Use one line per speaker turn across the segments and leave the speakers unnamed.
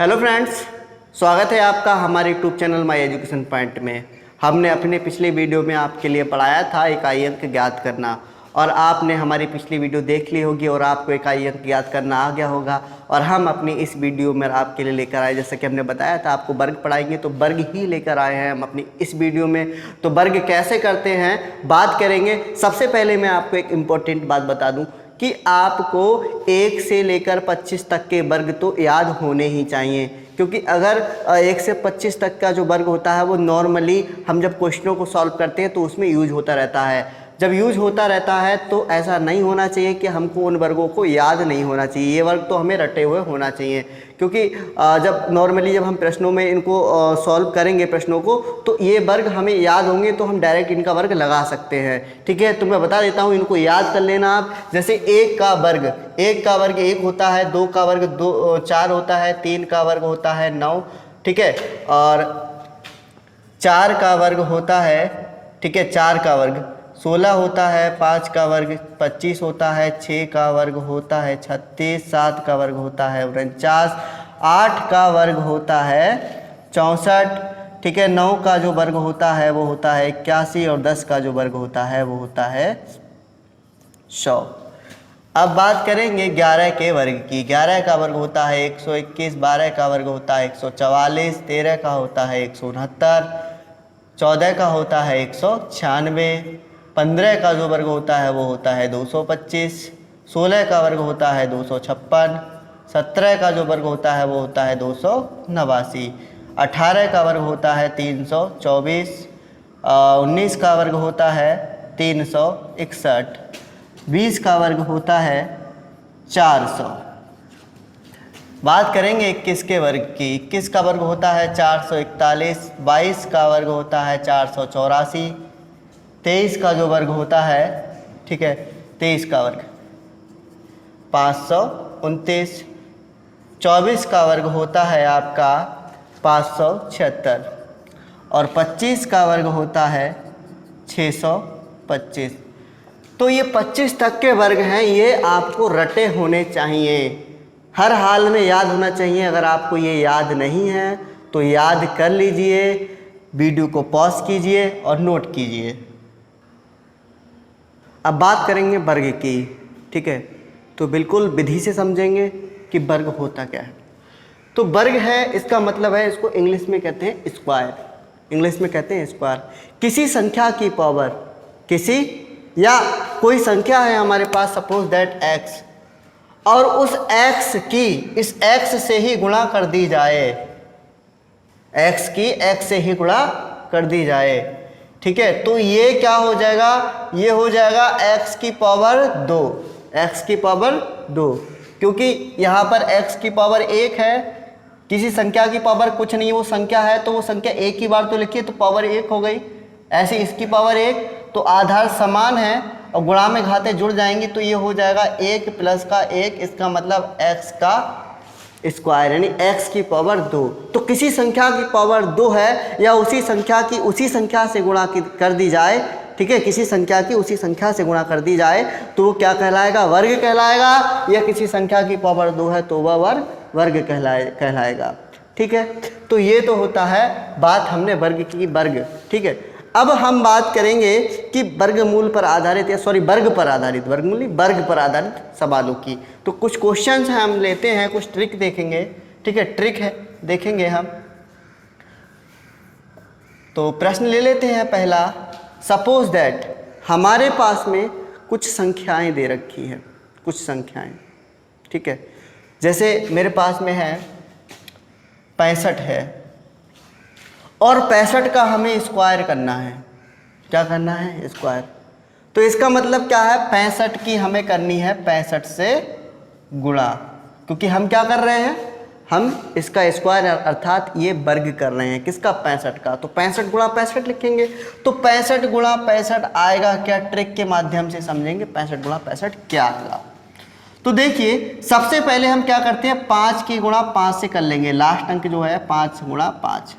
Hello friends, स्वागत है आपका हमारे YouTube channel my education point में। हमने अपने पिछले वीडियो में आपके लिए पढ़ाया था इकाई अंक ज्ञात करना और आपने हमारी पिछली वीडियो देख ली होगी और आपको इकाई अंक ज्ञात करना आ गया होगा। और हम अपनी इस वीडियो में आपके लिए लेकर आए, जैसा कि हमने बताया था आपको वर्ग पढ़ाएंगे तो वर्ग ही लेकर आए हैं हम अपनी इस वीडियो में। तो वर्ग कैसे करते हैं बात करेंगे। सबसे पहले मैं आपको एक इम्पोर्टेंट बात बता दूँ कि आपको 1 से लेकर 25 तक के वर्ग तो याद होने ही चाहिए, क्योंकि अगर 1 से 25 तक का जो वर्ग होता है वो नॉर्मली हम जब क्वेश्चनों को सॉल्व करते हैं तो उसमें यूज होता रहता है। जब यूज होता रहता है तो ऐसा नहीं होना चाहिए कि हमको उन वर्गों को याद नहीं होना चाहिए, ये वर्ग तो हमें रटे हुए होना चाहिए। क्योंकि जब नॉर्मली जब हम प्रश्नों में इनको सॉल्व करेंगे प्रश्नों को, तो ये वर्ग हमें याद होंगे तो हम डायरेक्ट इनका वर्ग लगा सकते हैं। ठीक है, तो मैं बता देता हूँ, इनको याद कर लेना आप। जैसे 1 का वर्ग 1 होता है, 2 का वर्ग 4 होता है, 3 का वर्ग होता है 9, ठीक है, और 4 का वर्ग होता है, ठीक है, 4 का वर्ग 16 होता है, 5 का वर्ग 25 होता है, 6 का वर्ग होता है 36, 7 का वर्ग होता है 49, 8 का वर्ग होता है 64, ठीक है, 9 का जो वर्ग होता है वो होता है 81 और 10 का जो वर्ग होता है वो होता है 100। अब बात करेंगे 11 के वर्ग की। 11 का वर्ग होता है 121, 12 का वर्ग होता है 144, 13 का होता है 169, 14 का होता है 196, 15 का जो वर्ग होता है वो होता है 225, 16 का वर्ग होता है 256, 17 का जो वर्ग होता है वो होता है 289, 18 का वर्ग होता है 324, 19 का वर्ग होता है 361, 20 का वर्ग होता है 400। बात करेंगे 21 के वर्ग की। 21 का वर्ग होता है 441, 22 का वर्ग होता है 484, 23 का जो वर्ग होता है, ठीक है, 23 का वर्ग 529, 24 का वर्ग होता है आपका 576 और 25 का वर्ग होता है 625। तो ये 25 तक के वर्ग हैं, ये आपको रटे होने चाहिए, हर हाल में याद होना चाहिए। अगर आपको ये याद नहीं है तो याद कर लीजिए, वीडियो को पॉज कीजिए और नोट कीजिए। अब बात करेंगे वर्ग की, ठीक है, तो बिल्कुल विधि से समझेंगे कि वर्ग होता क्या है। तो वर्ग है, इसका मतलब है, इसको इंग्लिश में कहते हैं स्क्वायर, इंग्लिश में कहते हैं स्क्वायर। किसी संख्या की पावर, किसी या कोई संख्या है हमारे पास, सपोज दैट x, और उस x की इस x से ही गुणा कर दी जाए, x की x से ही गुणा कर दी जाए, ठीक है, तो ये क्या हो जाएगा, ये हो जाएगा x की पावर 2, x की पावर 2, क्योंकि यहाँ पर x की पावर 1 है, किसी संख्या की पावर कुछ नहीं, वो संख्या है तो वो संख्या एक ही बार तो लिखिए तो पावर 1 हो गई। ऐसे इसकी पावर 1, तो आधार समान है और गुणा में घातें जुड़ जाएंगी तो ये हो जाएगा 1 प्लस का 1, इसका मतलब x का स्क्वायर यानी x की पावर 2। तो किसी संख्या की पावर 2 है या उसी संख्या की उसी संख्या से गुणा कर दी जाए, ठीक है, किसी संख्या की उसी संख्या से गुणा कर दी जाए तो वो क्या कहलाएगा, वर्ग कहलाएगा। या किसी संख्या की पावर 2 है तो वह वर्ग कहलाएगा, ठीक है। तो ये तो होता है बात, हमने वर्ग की, वर्ग, ठीक है। अब हम बात करेंगे कि वर्गमूल पर आधारित या वर्ग पर आधारित, वर्गमूल नहीं, वर्ग पर आधारित सवालों की। तो कुछ क्वेश्चंस हैं, हम लेते हैं, कुछ ट्रिक देखेंगे, ठीक है, ट्रिक है देखेंगे हम। तो प्रश्न ले लेते हैं पहला। सपोज दैट हमारे पास में कुछ संख्याएं दे रखी हैं, कुछ संख्याएं, ठीक है, जैसे मेरे पास में है 65 है और 65 का हमें स्क्वायर करना है। क्या करना है, स्क्वायर। तो इसका मतलब क्या है, 65 की हमें करनी है 65 से गुणा, क्योंकि हम क्या कर रहे हैं, हम इसका स्क्वायर अर्थात ये वर्ग कर रहे हैं, किसका, 65 का। तो 65 गुणा 65 लिखेंगे, तो 65 गुणा 65 आएगा क्या, ट्रिक के माध्यम से समझेंगे 65 गुणा 65 क्या आएगा। तो देखिए सबसे पहले हम क्या करते हैं, 5 की गुणा 5 से कर लेंगे, लास्ट अंक जो है 5 गुणा 5,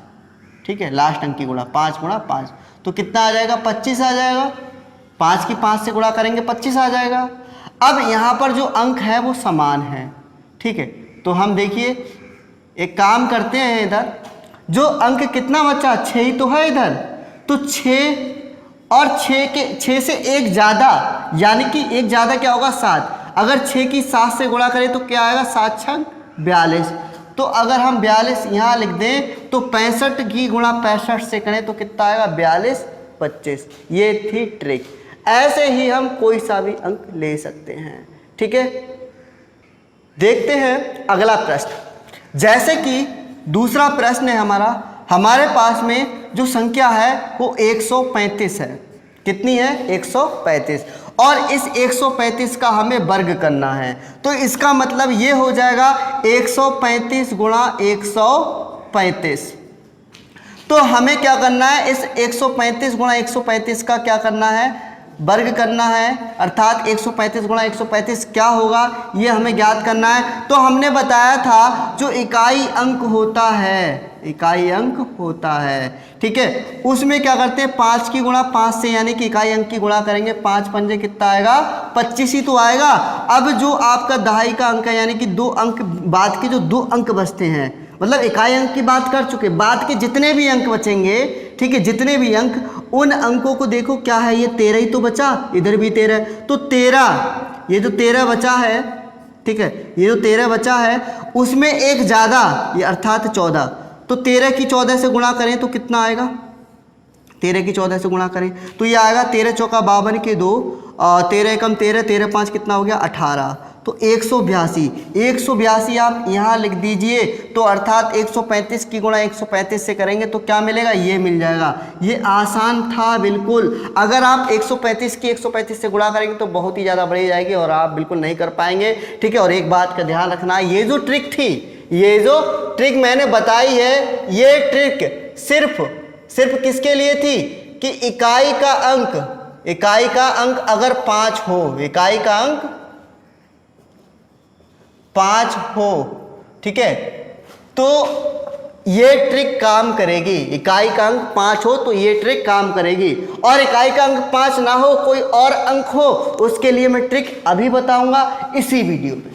ठीक है, लास्ट अंक की गुणा 5 गुणा 5, तो कितना आ जाएगा, 25 आ जाएगा। 5 की 5 से गुणा करेंगे 25 आ जाएगा। अब यहाँ पर जो अंक है वो समान है, ठीक है, तो हम देखिए एक काम करते हैं, इधर जो अंक कितना बचा, 6 ही तो है इधर, तो 6 और 6 से एक ज़्यादा, यानी कि एक ज़्यादा क्या होगा 7। अगर 6 की 7 से गुणा करें तो क्या आएगा, 7 छंग 42। तो अगर हम 42 यहाँ लिख दें तो 65 की गुणा 65 से करें तो कितना आएगा, 42 25। ये थी ट्रिक। ऐसे ही हम कोई सा भी अंक ले सकते हैं। ठीक है, देखते हैं अगला प्रश्न। जैसे कि दूसरा प्रश्न है हमारे पास में जो संख्या है वो 135 है। कितनी है, 135, और इस 135 का हमें वर्ग करना है। तो इसका मतलब ये हो जाएगा 135 गुणा 135। तो हमें क्या करना है, इस 135 गुणा 135 का क्या करना है, वर्ग करना है। अर्थात 135 गुणा 135 क्या होगा, ये हमें ज्ञात करना है। तो हमने बताया था जो इकाई अंक होता है, इकाई अंक होता है, ठीक है, उसमें क्या करते हैं, 5 की गुणा 5 से, यानी कि इकाई अंक की गुणा करेंगे। 5 पंजे कितना आएगा, 25 ही तो आएगा। अब जो आपका दहाई का अंक है, यानी कि 2 अंक बाद के जो 2 अंक बचते हैं, मतलब इकाई अंक की बात कर चुके, बाद के जितने भी अंक बचेंगे, ठीक है, जितने भी अंक, उन अंकों को देखो क्या है, ये 13 ही तो बचा, इधर भी 13, तो 13, ये जो 13 बचा है, ठीक है, ये जो 13 बचा है उसमें एक ज़्यादा, ये अर्थात 14। तो 13 की 14 से गुणा करें तो कितना आएगा, 13 की 14 से गुणा करें तो ये आएगा 13 चौका 52 के 2, 13 एकम 13, 13 5 कितना हो गया 18। तो 182 आप यहाँ लिख दीजिए। तो अर्थात 135 की गुणा 135 से करेंगे तो क्या मिलेगा, ये मिल जाएगा। ये आसान था बिल्कुल। अगर आप 135 की 135 से गुणा करेंगे तो बहुत ही ज़्यादा बढ़ी जाएगी और आप बिल्कुल नहीं कर पाएंगे। ठीक है, और एक बात का ध्यान रखना, ये जो ट्रिक थी, ये जो ट्रिक मैंने बताई है, ये ट्रिक सिर्फ किसके लिए थी कि इकाई का अंक अगर 5 हो, इकाई का अंक 5 हो, ठीक है, तो ये ट्रिक काम करेगी। इकाई का अंक 5 हो तो ये ट्रिक काम करेगी। और इकाई का अंक 5 ना हो, कोई और अंक हो, उसके लिए मैं ट्रिक अभी बताऊंगा इसी वीडियो में।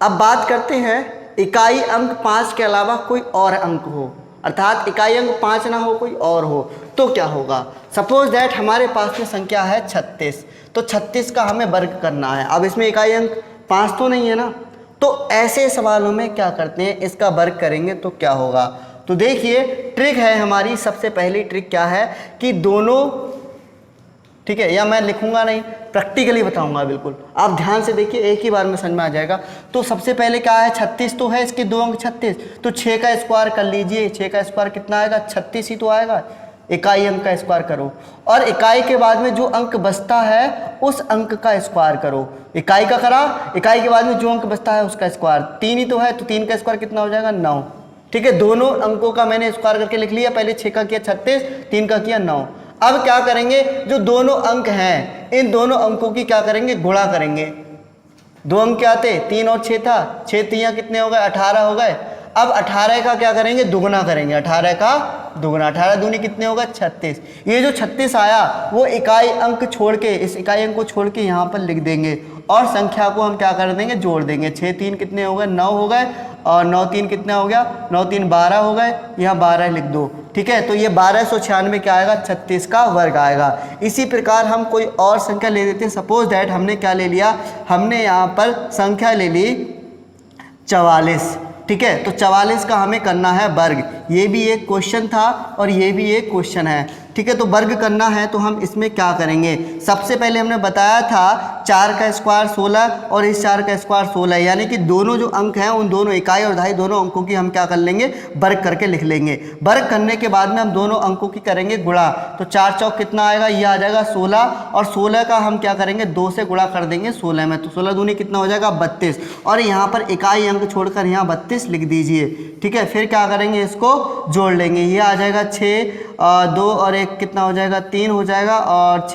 अब बात करते हैं इकाई अंक 5 के अलावा कोई और अंक हो, अर्थात इकाई अंक 5 ना हो, कोई और हो, तो क्या होगा। सपोज दैट हमारे पास में संख्या है 36, तो 36 का हमें वर्ग करना है। अब इसमें इकाई अंक 5 तो नहीं है ना, तो ऐसे सवालों में क्या करते हैं, इसका वर्ग करेंगे तो क्या होगा। तो देखिए ट्रिक है हमारी, सबसे पहली ट्रिक क्या है कि दोनों, ठीक है, या मैं लिखूंगा नहीं, प्रैक्टिकली बताऊंगा बिल्कुल, आप ध्यान से देखिए, एक ही बार में समझ में आ जाएगा। तो सबसे पहले क्या है, 36 तो है, इसके 2 अंक 36, तो 6 का स्क्वायर कर लीजिए। 6 का स्क्वायर कितना आएगा, 36 ही तो आएगा। इकाई अंक का स्क्वायर करो, और इकाई के बाद में जो अंक बचता है उस अंक का स्क्वायर करो। इकाई का करा, इकाई के बाद में जो अंक बचता है उसका स्क्वायर। 3 ही तो है, तो 3 का स्क्वायर कितना हो जाएगा, 9। ठीक है, दोनों अंकों का मैंने स्क्वायर करके लिख लिया। पहले 6 का किया 36, 3 का किया 9। अब क्या करेंगे, जो दोनों अंक हैं, इन दोनों अंकों की क्या करेंगे, गुणा करेंगे। 2 अंक क्या थे, 3 और 6 था, 6 3 कितने हो गए, 18 हो गए। अब 18 का क्या करेंगे, दुगना करेंगे। 18 का दुगना, 18 दूनी कितने हो गए, 36। ये जो 36 आया वो इकाई अंक छोड़ के, इस इकाई अंक को छोड़ के यहाँ पर लिख देंगे, और संख्या को हम क्या कर देंगे, जोड़ देंगे। 6 3 कितने हो गए, 9 हो गए, और 9 3 कितना हो गया, 9 3 12 हो गए, यहाँ 12 लिख दो। ठीक है, तो ये 1296 क्या आएगा, 36 का वर्ग आएगा। इसी प्रकार हम कोई और संख्या ले लेते हैं। सपोज दैट हमने क्या ले लिया, हमने यहाँ पर संख्या ले ली 44। ठीक है, तो 44 का हमें करना है वर्ग। ये भी एक क्वेश्चन था और ये भी एक क्वेश्चन है। ठीक है, तो वर्ग करना है तो हम इसमें क्या करेंगे, सबसे पहले हमने बताया था 4 का स्क्वायर 16 और इस 4 का स्क्वायर 16, यानी कि दोनों जो अंक हैं उन दोनों इकाई और दहाई दोनों अंकों की हम क्या कर लेंगे, वर्ग करके लिख लेंगे। वर्ग करने के बाद में हम दोनों अंकों की करेंगे गुणा। तो 4 चौक कितना आएगा, ये आ जाएगा 16, और 16 का हम क्या करेंगे, 2 से गुणा कर देंगे 16 में। तो 16 दूनी कितना हो जाएगा, 32, और यहाँ पर इकाई अंक छोड़कर यहाँ 32 लिख दीजिए। ठीक है, फिर क्या करेंगे, इसको जोड़ लेंगे। ये आ जाएगा 6 2 और 1 कितना हो जाएगा, 3 हो जाएगा, और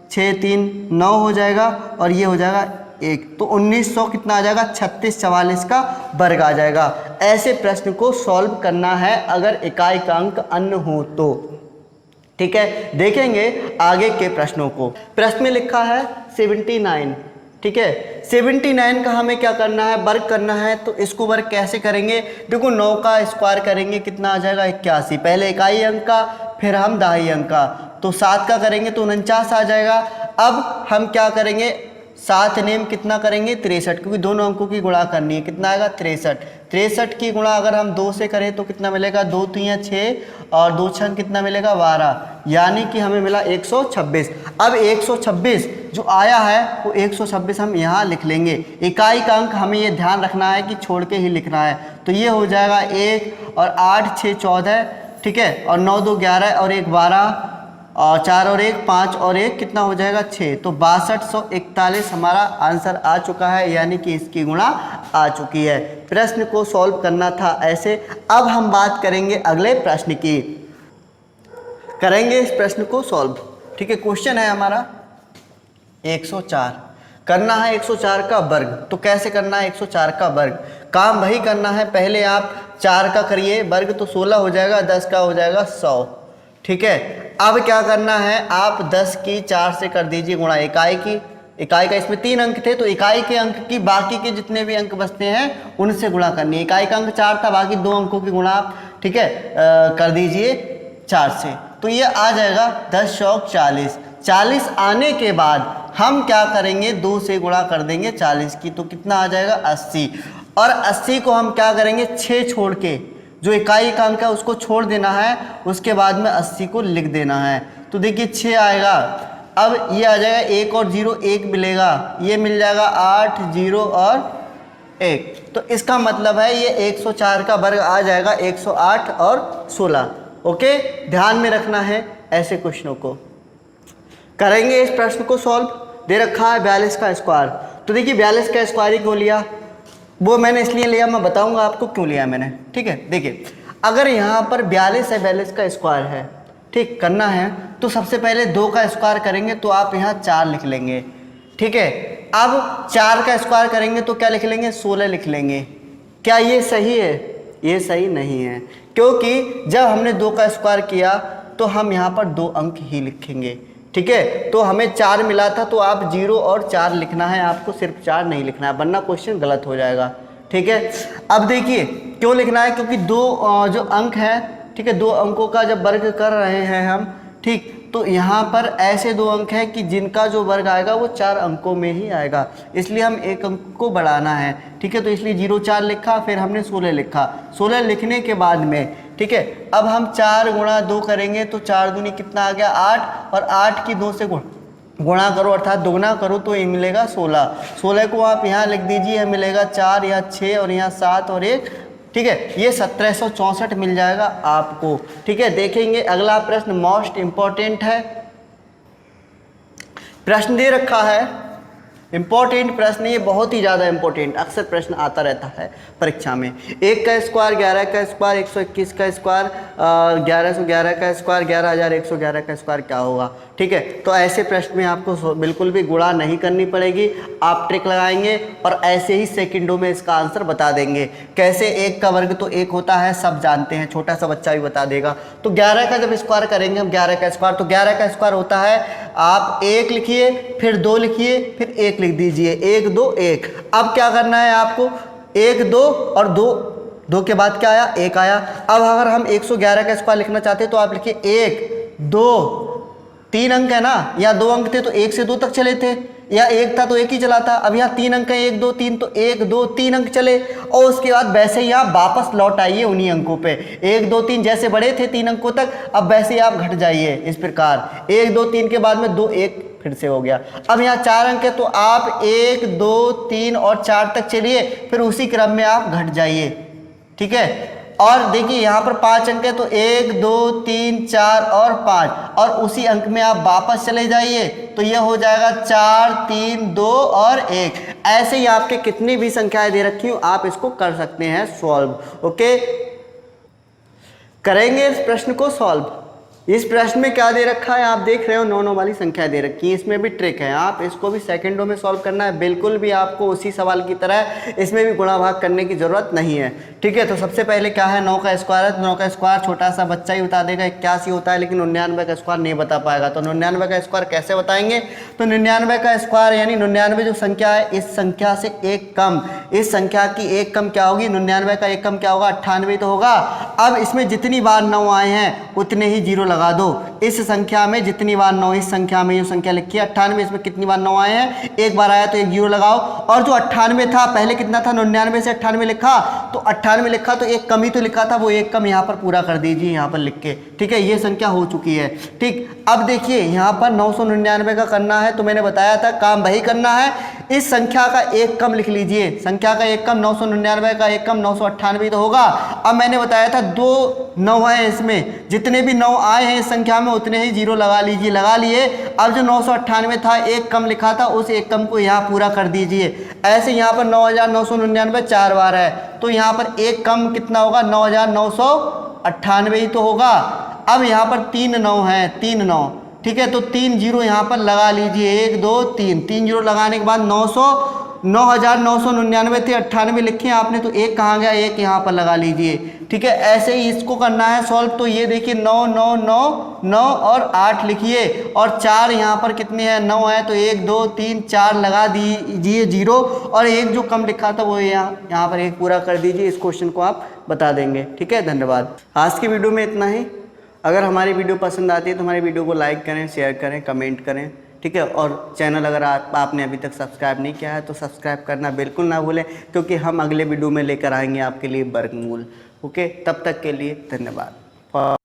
6 3 9 हो जाएगा, और ये हो जाएगा 1। तो 1900 कितना आ जाएगा, 36 44 का वर्ग आ जाएगा। ऐसे प्रश्न को सॉल्व करना है अगर इकाई का अंक अन्य हो तो। ठीक है, देखेंगे आगे के प्रश्नों को। प्रश्न में लिखा है 79, ठीक है। 79 का हमें क्या करना है, वर्ग करना है। तो इसको वर्ग कैसे करेंगे, देखो 9 का स्क्वायर करेंगे कितना आ जाएगा 81, पहले इकाई अंक का फिर हम दहाई अंक का, तो 7 का करेंगे तो 49 आ जाएगा। अब हम क्या करेंगे, 7 नेम कितना करेंगे 63, क्योंकि दोनों अंकों की गुणा करनी है, कितना आएगा 63। 63 की गुणा अगर हम 2 से करें तो कितना मिलेगा, 2 3 6 और 2 6 कितना मिलेगा 12, यानी कि हमें मिला 126। अब 126 जो आया है वो 126 हम यहाँ लिख लेंगे। इकाई का अंक हमें ये ध्यान रखना है कि छोड़ के ही लिखना है, तो ये हो जाएगा 1 और 8 6 14, ठीक है, और 9 2 11 और 1 12 और 4 और 1 5 और 1 कितना हो जाएगा 6, तो 6241 हमारा आंसर आ चुका है, यानी कि इसकी गुणा आ चुकी है। प्रश्न को सॉल्व करना था ऐसे। अब हम बात करेंगे अगले प्रश्न की, करेंगे इस प्रश्न को सॉल्व, ठीक है। क्वेश्चन है हमारा 104, करना है 104 का वर्ग। तो कैसे करना है 104 का वर्ग, काम वही करना है, पहले आप 4 का करिए वर्ग तो 16 हो जाएगा, 10 का हो जाएगा 100, ठीक है। अब क्या करना है, आप 10 की 4 से कर दीजिए गुणा इकाई की, इकाई का इसमें 3 अंक थे तो इकाई के अंक की बाकी के जितने भी अंक बचते हैं उनसे गुणा करनी है। इकाई का अंक 4 था, बाकी 2 अंकों की गुणा आप, ठीक है, कर दीजिए 4 से, तो ये आ जाएगा 10 चौक 40। 40 आने के बाद हम क्या करेंगे, 2 से गुणा कर देंगे 40 की, तो कितना आ जाएगा 80, और 80 को हम क्या करेंगे 6 छोड़ के, जो इकाई का अंक है उसको छोड़ देना है, उसके बाद में 80 को लिख देना है। तो देखिए 6 आएगा, अब ये आ जाएगा 1 और 0 1 मिलेगा, ये मिल जाएगा 8 0 और 1, तो इसका मतलब है ये 104 का वर्ग आ जाएगा 108 और 16। ओके, ध्यान में रखना है ऐसे क्वेश्चनों को। करेंगे इस प्रश्न को सॉल्व। दे रखा है 42 का स्क्वायर, तो देखिए 42 का स्क्वायर ही क्यों लिया, वो मैंने इसलिए लिया, मैं बताऊंगा आपको क्यों लिया मैंने, ठीक है। देखिए अगर यहाँ पर 42 है, 42 का स्क्वायर है, ठीक करना है, तो सबसे पहले 2 का स्क्वायर करेंगे तो आप यहाँ 4 लिख लेंगे, ठीक है। अब 4 का स्क्वायर करेंगे तो क्या लिख लेंगे 16 लिख लेंगे। क्या ये सही है, ये सही नहीं है, क्योंकि जब हमने 2 का स्क्वायर किया तो हम यहाँ पर 2 अंक ही लिखेंगे, ठीक है। तो हमें 4 मिला था, तो आप 0 और 4 लिखना है, आपको सिर्फ 4 नहीं लिखना है, वरना क्वेश्चन गलत हो जाएगा, ठीक है। अब देखिए क्यों लिखना है, क्योंकि 2 जो अंक है, ठीक है, 2 अंकों का जब वर्ग कर रहे हैं हम, ठीक, तो यहाँ पर ऐसे 2 अंक हैं कि जिनका जो वर्ग आएगा वो 4 अंकों में ही आएगा, इसलिए हम 1 अंक को बढ़ाना है, ठीक है। तो इसलिए 0 4 लिखा, फिर हमने 16 लिखा, 16 लिखने के बाद में, ठीक है, अब हम 4 गुणा 2 करेंगे तो 4 दूनी कितना आ गया 8, और 8 की 2 से गुणा करो अर्थात दोगुना करो तो ये मिलेगा 16। 16 को आप यहाँ लिख दीजिए, मिलेगा 4, यहाँ 6 और यहाँ 7 और 1, ठीक है, ये 1764 मिल जाएगा आपको, ठीक है। देखेंगे अगला प्रश्न, मोस्ट इंपॉर्टेंट है, प्रश्न दे रखा है, इंपॉर्टेंट प्रश्न, ये बहुत ही ज़्यादा इंपॉर्टेंट, अक्सर प्रश्न आता रहता है परीक्षा में। 1 का स्क्वायर 11 का स्क्वायर 121 का स्क्वायर 1111 का स्क्वायर 11111 का स्क्वायर क्या होगा, ठीक है। तो ऐसे प्रश्न में आपको बिल्कुल भी गुणा नहीं करनी पड़ेगी, आप ट्रिक लगाएंगे और ऐसे ही सेकंडों में इसका आंसर बता देंगे। कैसे, 1 का वर्ग तो 1 होता है, सब जानते हैं, छोटा सा बच्चा भी बता देगा। तो 11 का जब स्क्वायर करेंगे हम 11 का स्क्वायर, तो 11 का स्क्वायर होता है, आप 1 लिखिए, फिर 2 लिखिए, फिर 1 लिख दीजिए, 1 2 1। अब क्या करना है आपको, 1 2 और 2 के बाद क्या आया 1 आया। अब अगर हम 111 का स्क्वायर लिखना चाहते हैं तो आप लिखिए 1 2, 3 अंक है ना, या 2 अंक थे तो 1 से 2 तक चले थे, या 1 था तो 1 ही चला था। अब यहाँ 3 अंक है, 1 2 3, तो 1 2 3 अंक चले, और उसके बाद वैसे ही आप वापस लौट आइए उन्हीं अंकों पे। 1 2 3 जैसे बढ़े थे 3 अंकों तक, अब वैसे ही आप घट जाइए इस प्रकार, 1 2 3 के बाद में 2 1 फिर से हो गया। अब यहाँ 4 अंक है तो आप 1 2 3 और 4 तक चलिए, फिर उसी क्रम में आप घट जाइए, ठीक है। और देखिए यहाँ पर 5 अंक है तो 1 2 3 4 और 5, और उसी अंक में आप वापस चले जाइए, तो यह हो जाएगा 4 3 2 और 1। ऐसे ही आपके कितनी भी संख्याएं दे रखी हो आप इसको कर सकते हैं सॉल्व। ओके, करेंगे इस प्रश्न को सॉल्व। इस प्रश्न में क्या दे रखा है, आप देख रहे हो 9 9 वाली संख्या दे रखी है। इसमें भी ट्रिक है, आप इसको भी सेकंडों में सॉल्व करना है, बिल्कुल भी आपको उसी सवाल की तरह इसमें भी गुणा भाग करने की जरूरत नहीं है। ठीक है, तो सबसे पहले क्या है, 9 का स्क्वायर है, तो 9 का स्क्वायर छोटा सा बच्चा ही बता देगा 81 होता है, लेकिन 99 का स्क्वायर नहीं बता पाएगा। तो 99 का स्क्वायर कैसे बताएंगे, तो 99 का स्क्वायर यानी 99 जो संख्या है इस संख्या से एक कम, इस संख्या की एक कम क्या होगी, 99 का एक कम क्या होगा, 98 तो होगा। अब इसमें जितनी बार 9 आए हैं उतने ही जीरो लगा दो। इस संख्या में जितनी बार 9, इस संख्या में जो संख्या लिखी है 98, इसमें कितनी बार 9 आए हैं, एक बार आया तो एक जीरो लगाओ। और जो 98 था पहले कितना था, 99 से 98 लिखा, तो 98 लिखा तो एक कम ही तो लिखा था, वो एक कम यहाँ पर पूरा कर दीजिए यहाँ पर लिख के। ठीक है, ये संख्या हो चुकी है। ठीक, अब देखिए यहाँ पर 999 का करना है, तो मैंने बताया था काम वही करना है, इस संख्या का एक कम लिख लीजिए, संख्या का एक कम 999 का एक कम 998 तो होगा। अब मैंने बताया था 2 9 है, इसमें जितने भी 9 आए हैं इस संख्या में उतने ही जीरो लगा लीजिए, लगा लिए। अब जो 998 था एक कम लिखा था, उस एक कम को यहाँ पूरा कर दीजिए। ऐसे यहाँ पर 9999 4 बार है, तो यहाँ पर एक कम कितना होगा, 9998 ही तो होगा। अब यहाँ पर 3 9 है, 3 9, ठीक है, तो 3 जीरो यहाँ पर लगा लीजिए, 1 2 3, 3 जीरो लगाने के बाद 9999 थे, 98 लिखे आपने, तो एक कहाँ गया, एक यहाँ पर लगा लीजिए। ठीक है, ऐसे ही इसको करना है सॉल्व। तो ये देखिए 9 9 9 9 और 8 लिखिए, और 4 यहाँ पर कितने हैं, 9 है, तो 1 2 3 4 लगा दीजिए जीरो, और एक जो कम लिखा था वो यहाँ पर एक पूरा कर दीजिए। इस क्वेश्चन को आप बता देंगे। ठीक है, धन्यवाद। आज की वीडियो में इतना ही। अगर हमारी वीडियो पसंद आती है तो हमारी वीडियो को लाइक करें, शेयर करें, कमेंट करें। ठीक है, और चैनल अगर आपने अभी तक सब्सक्राइब नहीं किया है तो सब्सक्राइब करना बिल्कुल ना भूलें, क्योंकि हम अगले वीडियो में लेकर आएंगे आपके लिए वर्गमूल। ओके, तब तक के लिए धन्यवाद।